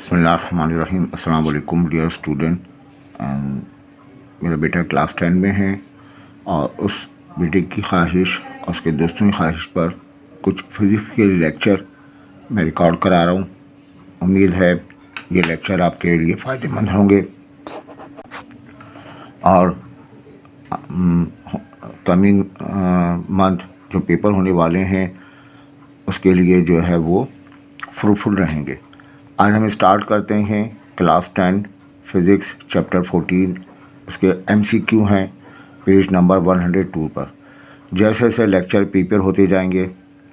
बिस्मिल्लाहिर्रहमानिर्रहीम। अस्सलाम वालेकुम डियर स्टूडेंट। मेरा बेटा क्लास 10 में है और उस बेटे की ख्वाहिश और उसके दोस्तों की ख्वाहिश पर कुछ फ़िज़िक्स के लेक्चर मैं रिकॉर्ड करा रहा हूँ। उम्मीद है ये लेक्चर आपके लिए फ़ायदेमंद होंगे और कमिंग मंथ जो पेपर होने वाले हैं उसके लिए जो है वो फ्रूटफुल रहेंगे। आज हम स्टार्ट करते हैं क्लास 10 फ़िज़िक्स चैप्टर 14। उसके MCQ हैं पेज नंबर 102 पर। जैसे जैसे लेक्चर प्रिपेयर होते जाएंगे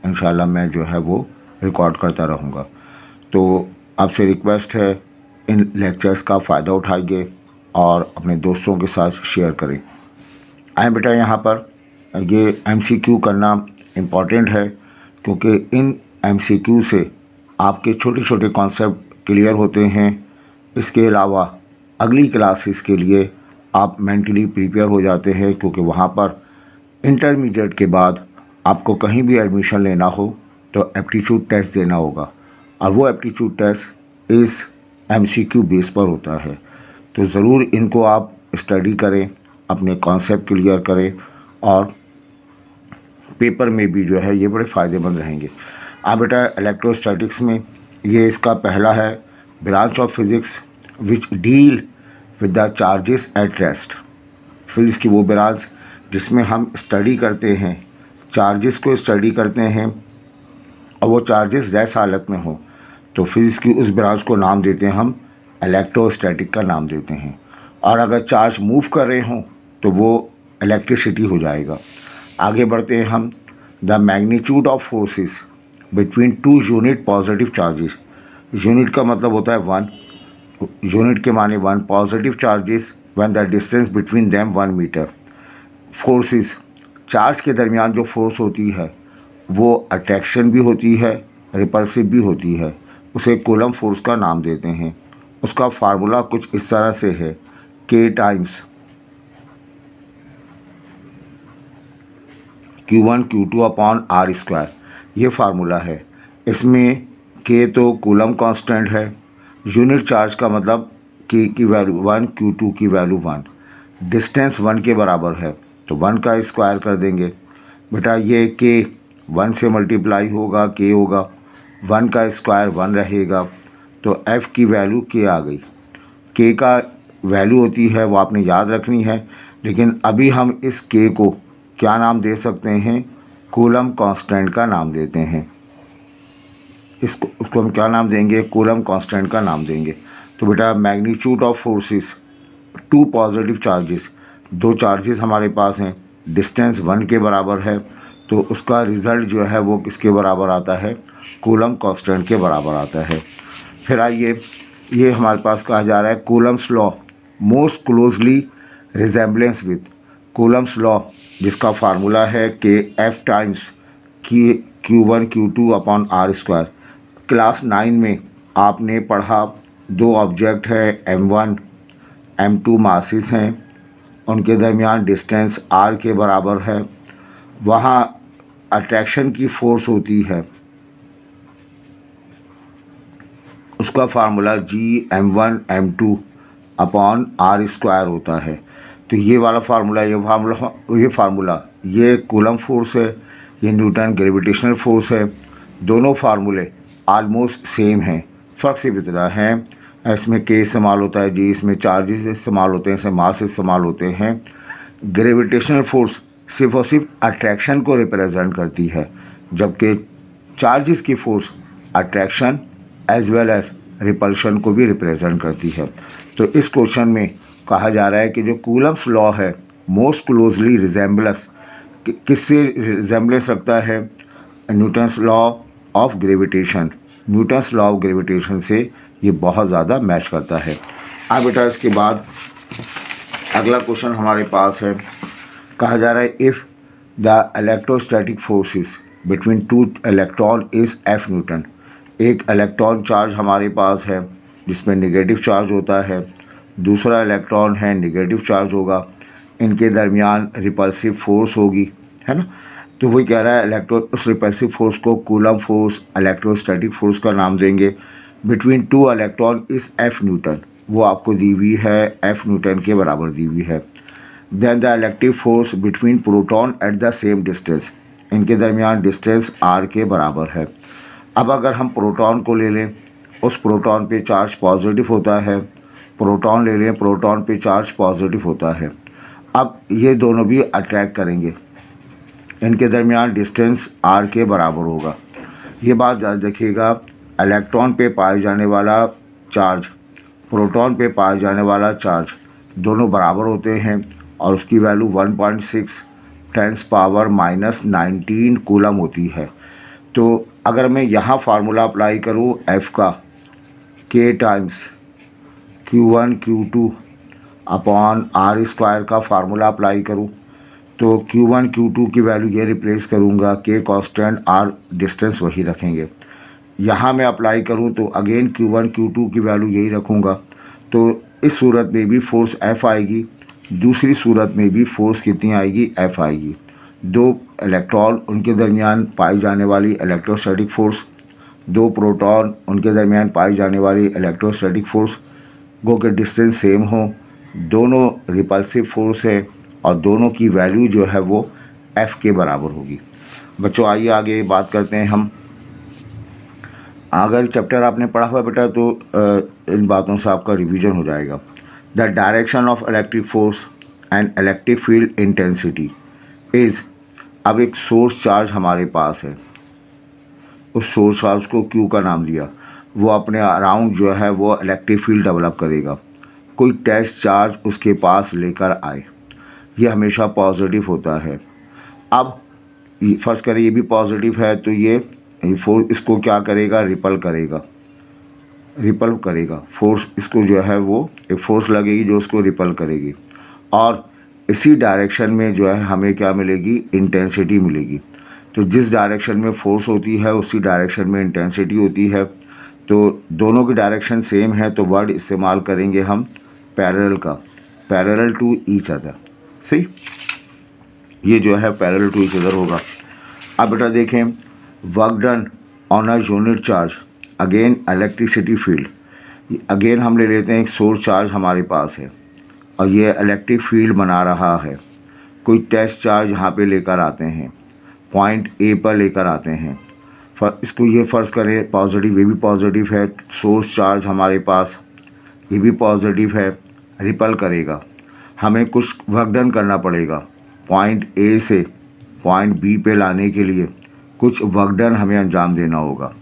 इंशाल्लाह मैं जो है वो रिकॉर्ड करता रहूँगा। तो आपसे रिक्वेस्ट है इन लेक्चर्स का फ़ायदा उठाइए और अपने दोस्तों के साथ शेयर करें। आए बेटा, यहाँ पर ये MCQ करना इम्पॉर्टेंट है क्योंकि इन MCQ से आपके छोटे छोटे कॉन्सेप्ट क्लियर होते हैं। इसके अलावा अगली क्लासेस के लिए आप मेंटली प्रिपेयर हो जाते हैं क्योंकि वहाँ पर इंटरमीडिएट के बाद आपको कहीं भी एडमिशन लेना हो तो एप्टीट्यूड टेस्ट देना होगा और वो एप्टीट्यूड टेस्ट इस MCQ बेस पर होता है। तो ज़रूर इनको आप स्टडी करें, अपने कॉन्सेप्ट क्लियर करें और पेपर में भी जो है ये बड़े फ़ायदेमंद रहेंगे। अब बेटा इलेक्ट्रोस्टैटिक्स में ये इसका पहला है branch of physics which deal with the charges at rest. Physics की वो ब्रांच जिसमें हम स्टडी करते हैं, चार्जेस को स्टडी करते हैं और वो चार्जेस रेस्ट हालत में हो तो फिज़िक्स की उस ब्रांच को नाम देते हैं हम इलेक्ट्रोस्टैटिक का नाम देते हैं। और अगर चार्ज मूव कर रहे हों तो वो इलेक्ट्रिसिटी हो जाएगा। आगे बढ़ते हैं हम। The magnitude of forces between two unit positive charges. Unit का मतलब होता है 1, यूनिट के माने 1, positive charges when the distance between them 1 metre. Forces, charge के दरमियान जो फोर्स होती है वो अट्रैक्शन भी होती है, रिपल्सिव भी होती है, उसे कूलम फोर्स का नाम देते हैं। उसका फार्मूला कुछ इस तरह से है K times Q1 Q2 upon R square, ये फार्मूला है। इसमें K तो कूलम कांस्टेंट है, यूनिट चार्ज का मतलब K की वैल्यू 1, Q2 की वैल्यू 1, डिस्टेंस 1 के बराबर है तो 1 का स्क्वायर कर देंगे। बेटा ये K 1 से मल्टीप्लाई होगा, K होगा, 1 का स्क्वायर 1 रहेगा तो F की वैल्यू K आ गई। K का वैल्यू होती है वो आपने याद रखनी है, लेकिन अभी हम इस K को क्या नाम दे सकते हैं? कूलम कांस्टेंट का नाम देते हैं। उसको हम क्या नाम देंगे? कूलम कांस्टेंट का नाम देंगे। तो बेटा magnitude of forces, two positive charges, दो चार्जेस हमारे पास हैं, डिस्टेंस 1 के बराबर है तो उसका रिज़ल्ट जो है वो किसके बराबर आता है? कूलम कांस्टेंट के बराबर आता है। फिर आइए, ये हमारे पास कहा जा रहा है Coulomb's law most closely resemblance with. Coulomb's law जिसका फार्मूला है कि F times Q1 Q2 upon R square. Class 9 में आपने पढ़ा, दो ऑब्जेक्ट है M1 M2 मासेस हैं, उनके दरमियान डिस्टेंस R के बराबर है, वहाँ अट्रैक्शन की फ़ोर्स होती है, उसका formula Gm1 M2 upon R square होता है। तो ये वाला फार्मूला, ये कूलम फोर्स है, ये न्यूटन ग्रेविटेशनल फोर्स है। दोनों फार्मूले आलमोस्ट सेम हैं, फ़र्क सिर्फ इतना है इसमें K इस्तेमाल होता है, G इसमें चार्जेस इस्तेमाल होते हैं, इसमें मास इस्तेमाल होते हैं। ग्रेविटेशनल फोर्स सिर्फ और सिर्फ अट्रैक्शन को रिप्रेजेंट करती है, जबकि चार्जेस की force attraction as well as repulsion को भी रिप्रेजेंट करती है। तो इस क्वेश्चन में कहा जा रहा है कि जो कूलम्स लॉ है मोस्ट क्लोजली रिजेम्बलेंस, किससे रिजेम्बलेंस रखता है? Newton's law of gravitation. Newton's law of gravitation से ये बहुत ज़्यादा मैच करता है। अब बेटा इसके बाद अगला क्वेश्चन हमारे पास है, कहा जा रहा है if the electrostatic forces between two electron is F Newton. एक इलेक्ट्रॉन चार्ज हमारे पास है जिसमें नेगेटिव चार्ज होता है, दूसरा इलेक्ट्रॉन है नेगेटिव चार्ज होगा, इनके दरमियान रिपल्सिव फोर्स होगी, है ना। तो वही कह रहा है उस रिपल्सिव फोर्स को कूलम फोर्स इलेक्ट्रोस्टैटिक फोर्स का नाम देंगे। Between two electron is F Newton, वो आपको दी हुई है एफ न्यूटन के बराबर दी हुई है। Then the electric force between proton at the same distance, इनके दरमियान डिस्टेंस आर के बराबर है। अब अगर हम प्रोटॉन को ले लें, उस प्रोटॉन पे चार्ज पॉजिटिव होता है, प्रोटॉन ले लें, प्रोटॉन पे चार्ज पॉजिटिव होता है। अब ये दोनों भी अट्रैक्ट करेंगे, इनके दरमियान डिस्टेंस आर के बराबर होगा। ये बात याद रखिएगा, इलेक्ट्रॉन पे पाए जाने वाला चार्ज, प्रोटॉन पे पाए जाने वाला चार्ज दोनों बराबर होते हैं और उसकी वैल्यू 1.6 10⁻⁻19 कूलम होती है। तो अगर मैं यहाँ फार्मूला अप्लाई करूँ एफ़ का, k times Q1 Q2 upon r square का फार्मूला अप्लाई करूँ, तो Q1 Q2 की वैल्यू ये रिप्लेस करूँगा, के कांस्टेंट, आर डिस्टेंस वही रखेंगे। यहाँ मैं अप्लाई करूँ तो अगेन Q1 Q2 की वैल्यू यही रखूँगा। तो इस सूरत में भी फोर्स F आएगी, दूसरी सूरत में भी फोर्स कितनी आएगी, F आएगी। दो इलेक्ट्रॉन, उनके दरमियान पाई जाने वाली इलेक्ट्रोस्टैटिक फोर्स, दो प्रोटॉन, उनके दरमियान पाई जाने वाली इलेक्ट्रोस्टैटिक फोर्स गो के डिस्टेंस सेम हो, दोनों रिपल्सिव फोर्स है और दोनों की वैल्यू जो है वो F के बराबर होगी। बच्चों आइए आगे बात करते हैं हम। अगर चैप्टर आपने पढ़ा हुआ बेटा तो इन बातों से आपका रिवीजन हो जाएगा। The direction of electric force and electric field intensity is, अब एक सोर्स चार्ज हमारे पास है, उस सोर्स चार्ज को Q का नाम दिया, वो अपने अराउंड जो है वो इलेक्ट्रिक फील्ड डेवलप करेगा। कोई टेस्ट चार्ज उसके पास लेकर आए, ये हमेशा पॉजिटिव होता है। अब फर्ज करें ये भी पॉजिटिव है, तो ये फोर्स इसको क्या करेगा, रिपल करेगा फोर्स, इसको जो है वो एक फोर्स लगेगी जो उसको रिपल करेगी, और इसी डायरेक्शन में जो है हमें क्या मिलेगी, इंटेंसिटी मिलेगी। तो जिस डायरेक्शन में फोर्स होती है उसी डायरेक्शन में इंटेंसिटी होती है। तो दोनों की डायरेक्शन सेम है, तो वर्ड इस्तेमाल करेंगे हम पैरेलल का, पैरेलल टू ईच अदर। सही, ये जो है पैरेलल टू ईच अदर होगा। अब बेटा देखें, work done on a unit charge again electricity field, again हम ले लेते हैं एक सोर्स चार्ज हमारे पास है और ये इलेक्ट्रिक फील्ड बना रहा है। कोई टेस्ट चार्ज यहाँ पे लेकर आते हैं, पॉइंट ए पर लेकर आते हैं, इसको ये फ़र्ज़ करें पॉजिटिव, ये भी पॉजिटिव है, सोर्स चार्ज हमारे पास ये भी पॉजिटिव है, रिपल करेगा। हमें कुछ वर्क डन करना पड़ेगा, पॉइंट ए से पॉइंट बी पे लाने के लिए कुछ वर्क डन हमें अंजाम देना होगा,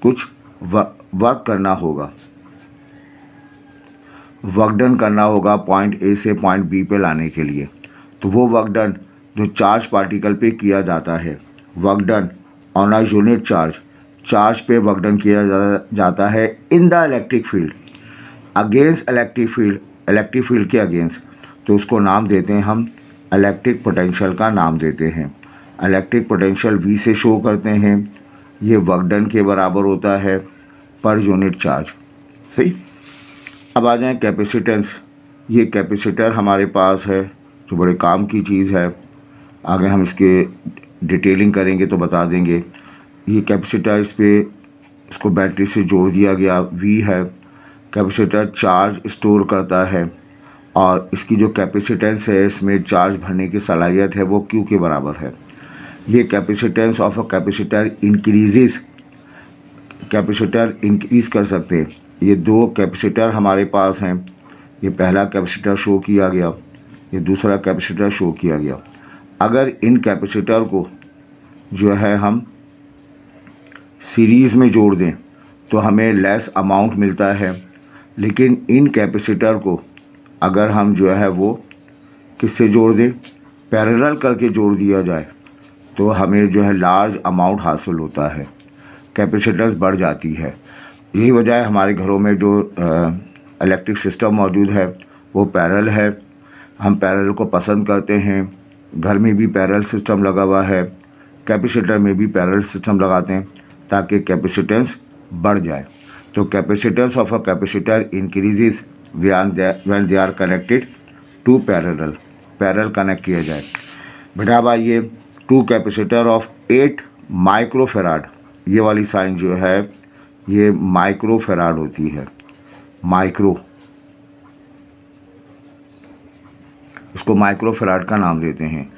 कुछ वर्क करना होगा, वर्क डन करना होगा पॉइंट ए से पॉइंट बी पे लाने के लिए। तो वो वर्क डन जो चार्ज पार्टिकल पे किया जाता है, work done on a unit charge, charge पे वर्क डन किया जाता है in the electric field, against electric field के अगेंस्ट, तो उसको नाम देते हैं हम इलेक्ट्रिक पोटेंशियल का नाम देते हैं। इलेक्ट्रिक पोटेंशियल V से शो करते हैं, ये वर्क डन के बराबर होता है पर यूनिट चार्ज। सही, अब आ जाएं कैपेसिटेंस। ये कैपेसिटर हमारे पास है जो बड़े काम की चीज़ है, आगे हम इसके डिटेलिंग करेंगे तो बता देंगे। ये कैपेसिटर, इस पे इसको बैटरी से जोड़ दिया गया, V है। कैपेसिटर चार्ज स्टोर करता है और इसकी जो कैपेसिटेंस है, इसमें चार्ज भरने की सलाहियत है, वो Q के बराबर है। ये capacitance of a capacitor increases, capacitor increase कर सकते हैं। ये दो कैपेसिटर हमारे पास हैं, ये पहला कैपेसिटर शो किया गया, ये दूसरा कैपेसिटर शो किया गया। अगर इन कैपेसिटर को जो है हम सीरीज़ में जोड़ दें तो हमें लेस अमाउंट मिलता है, लेकिन इन कैपेसिटर को अगर हम जो है वो किससे जोड़ दें, पैरेलल करके जोड़ दिया जाए, तो हमें जो है लार्ज अमाउंट हासिल होता है, कैपेसिटेंस बढ़ जाती है। यही वजह है हमारे घरों में जो इलेक्ट्रिक सिस्टम मौजूद है वो पैरेलल है, हम पैरेलल को पसंद करते हैं। घर में भी पैरेलल सिस्टम लगा हुआ है, कैपेसिटर में भी पैरेलल सिस्टम लगाते हैं ताकि कैपेसिटेंस बढ़ जाए। तो capacitance of a capacitor increases when they are connected to parallel connect किया जाए। बेटा अब आइए, टू कैपेसिटर ऑफ 8 माइक्रोफेराड, ये वाली साइन जो है ये माइक्रो फैराड होती है, माइक्रो, इसको माइक्रो फैराड का नाम देते हैं।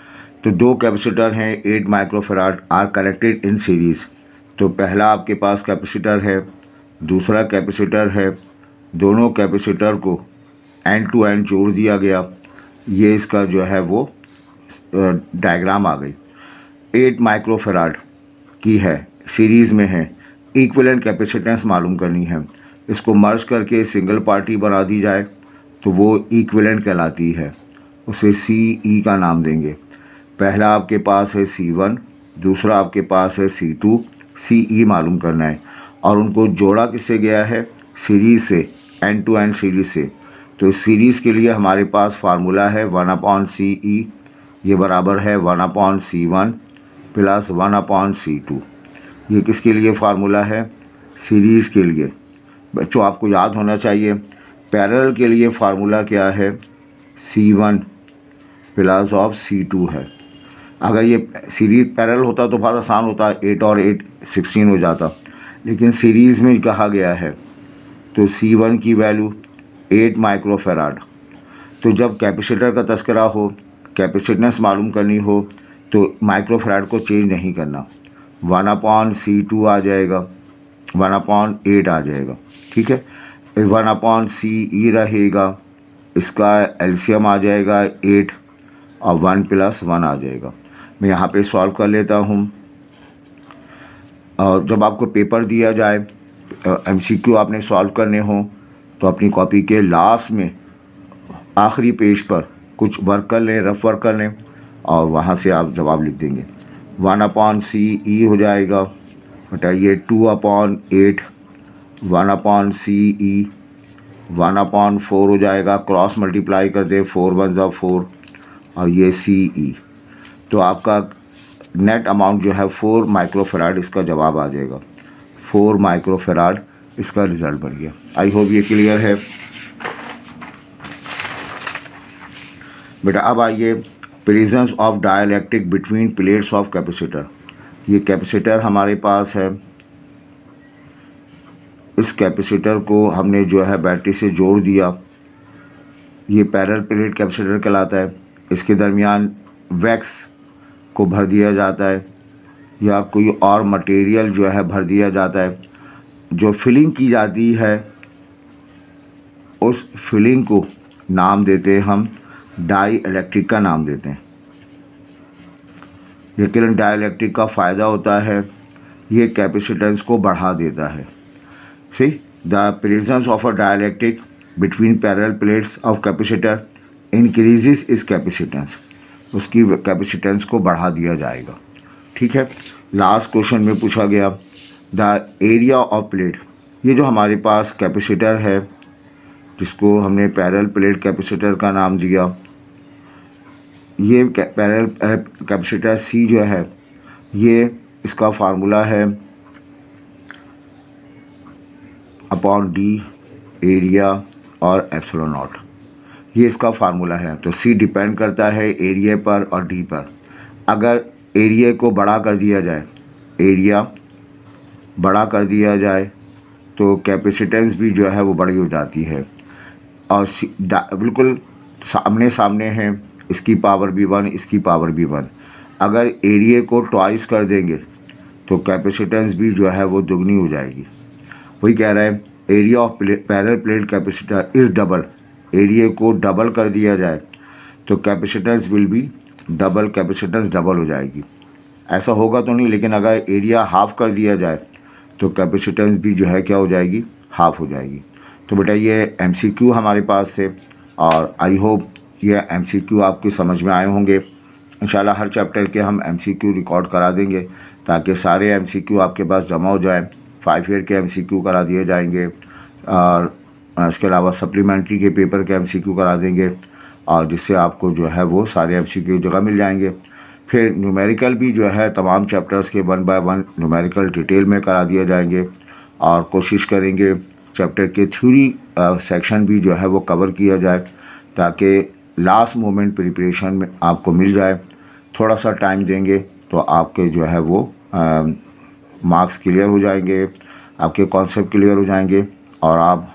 तो दो कैपेसिटर हैं 8 micro farad are connected in series. तो पहला आपके पास कैपेसिटर है, दूसरा कैपेसिटर है, दोनों कैपेसिटर को एंड टू एंड जोड़ दिया गया। ये इसका जो है वो डायग्राम आ गई। 8 माइक्रो फैराड की है, सीरीज़ में है, इक्विवेलेंट कैपेसिटेंस मालूम करनी है। इसको मर्ज करके सिंगल पार्टी बना दी जाए तो वो इक्विवेलेंट कहलाती है, उसे CE का नाम देंगे। पहला आपके पास है C1, दूसरा आपके पास है C2, CE मालूम करना है। और उनको जोड़ा किससे गया है? सीरीज़ से, एंड टू एंड सीरीज़ से। तो इस सीरीज़ के लिए हमारे पास फार्मूला है 1/CE, ये बराबर है 1/C1 प्लस 1/C2। ये किसके लिए फार्मूला है? सीरीज़ के लिए। बच्चों आपको याद होना चाहिए, पैरेलल के लिए फार्मूला क्या है? C1 प्लस ऑफ C2 है। अगर ये सीरीज पैरेलल होता तो बहुत आसान होता, 8 और 8 16 हो जाता, लेकिन सीरीज़ में कहा गया है। तो C1 की वैल्यू 8 माइक्रो फैराड। तो जब कैपेसिटर का तस्करा हो, कैपेसिटेंस मालूम करनी हो, तो माइक्रो फैराड को चेंज नहीं करना, 1/C2 आ जाएगा, 1/8 आ जाएगा, ठीक है। 1/CE रहेगा, इसका एलसीएम आ जाएगा 8 और 1 + 1 आ जाएगा। मैं यहाँ पे सॉल्व कर लेता हूँ। और जब आपको पेपर दिया जाए, MCQ आपने सॉल्व करने हो, तो अपनी कॉपी के लास्ट में आखिरी पेज पर कुछ वर्क कर लें, रफ वर्क कर लें, और वहाँ से आप जवाब लिख देंगे। 1/CE हो जाएगा, बताइए 2/8, 1/CE, 1/4 हो जाएगा, क्रॉस मल्टीप्लाई कर दें, 4 1 ज़ा 4, और ये CE। तो आपका नेट अमाउंट जो है 4 माइक्रो फैराड इसका जवाब आ जाएगा। 4 माइक्रो फैराड इसका रिज़ल्ट बन गया। आई होप ये क्लियर है बेटा। अब आइए, presence of dielectric between plates of capacitor. ये कैपेसिटर हमारे पास है, इस कैपेसिटर को हमने जो है बैटरी से जोड़ दिया, ये पैरेलल प्लेट कैपेसिटर कहलाता है। इसके दरमियान वैक्स को भर दिया जाता है या कोई और मटेरियल जो है भर दिया जाता है। जो फिलिंग की जाती है उस फिलिंग को नाम देते हैं हम डाई इलेक्ट्रिक का नाम देते हैं। लेकिन डाई इलेक्ट्रिक का फ़ायदा होता है, ये कैपेसिटेंस को बढ़ा देता है। See the presence of a dielectric between parallel plates of capacitor increases इस कैपेसिटेंस, उसकी कैपेसिटेंस को बढ़ा दिया जाएगा, ठीक है। लास्ट क्वेश्चन में पूछा गया द एरिया ऑफ प्लेट। ये जो हमारे पास कैपेसिटर है, जिसको हमने पैरेलल प्लेट कैपेसिटर का नाम दिया, ये पैरेलल कैपेसिटर C जो है, ये इसका फार्मूला है /D एरिया और ε0, ये इसका फार्मूला है। तो C डिपेंड करता है एरिया पर और D पर। अगर एरिया को बड़ा कर दिया जाए, एरिया बड़ा कर दिया जाए, तो कैपेसिटेंस भी जो है वो बड़ी हो जाती है। और बिल्कुल सामने सामने हैं, इसकी पावर भी 1, इसकी पावर भी 1। अगर एरिया को ट्वाइस कर देंगे तो कैपेसिटेंस भी जो है वो दुगनी हो जाएगी। वही कह रहा है area of parallel plate capacitor is double. Area को डबल कर दिया जाए तो capacitance will be double, capacitance double हो जाएगी। ऐसा होगा तो नहीं, लेकिन अगर एरिया हाफ़ कर दिया जाए तो कैपेसिटेंस भी जो है क्या हो जाएगी? हाफ़ हो जाएगी। तो बेटा ये MCQ हमारे पास थे, और आई होप ये MCQ आपकी समझ में आए होंगे। इंशाल्लाह हर चैप्टर के हम MCQ रिकॉर्ड करा देंगे ताकि सारे MCQ आपके पास जमा हो जाएं। 5 ईयर के MCQ करा दिए जाएंगे, और इसके अलावा सप्लीमेंट्री के पेपर के MCQ करा देंगे, और जिससे आपको जो है वो सारे MCQ जगह मिल जाएंगे। फिर न्यूमेरिकल भी जो है तमाम चैप्टर्स के 1 बाय 1 न्यूमेरिकल डिटेल में करा दिए जाएंगे, और कोशिश करेंगे चैप्टर के थ्योरी सेक्शन भी जो है वो कवर किया जाए ताकि लास्ट मोमेंट प्रिपरेशन में आपको मिल जाए। थोड़ा सा टाइम देंगे तो आपके जो है वो मार्क्स क्लियर हो जाएंगे। आपके कॉन्सेप्ट क्लियर हो जाएंगे और आप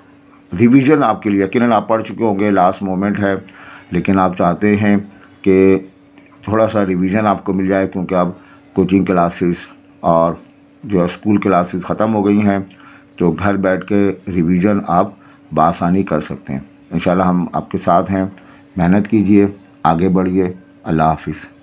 रिवीजन आपके लिए यकीनन आप पढ़ चुके होंगे, लास्ट मोमेंट है, लेकिन आप चाहते हैं कि थोड़ा सा रिवीजन आपको मिल जाए क्योंकि अब कोचिंग क्लासेस और जो है स्कूल क्लासेस ख़त्म हो गई हैं, तो घर बैठ के रिवीजन आप बआसानी कर सकते हैं। इंशाल्लाह हम आपके साथ हैं, मेहनत कीजिए, आगे बढ़िए। अल्लाह हाफिज़।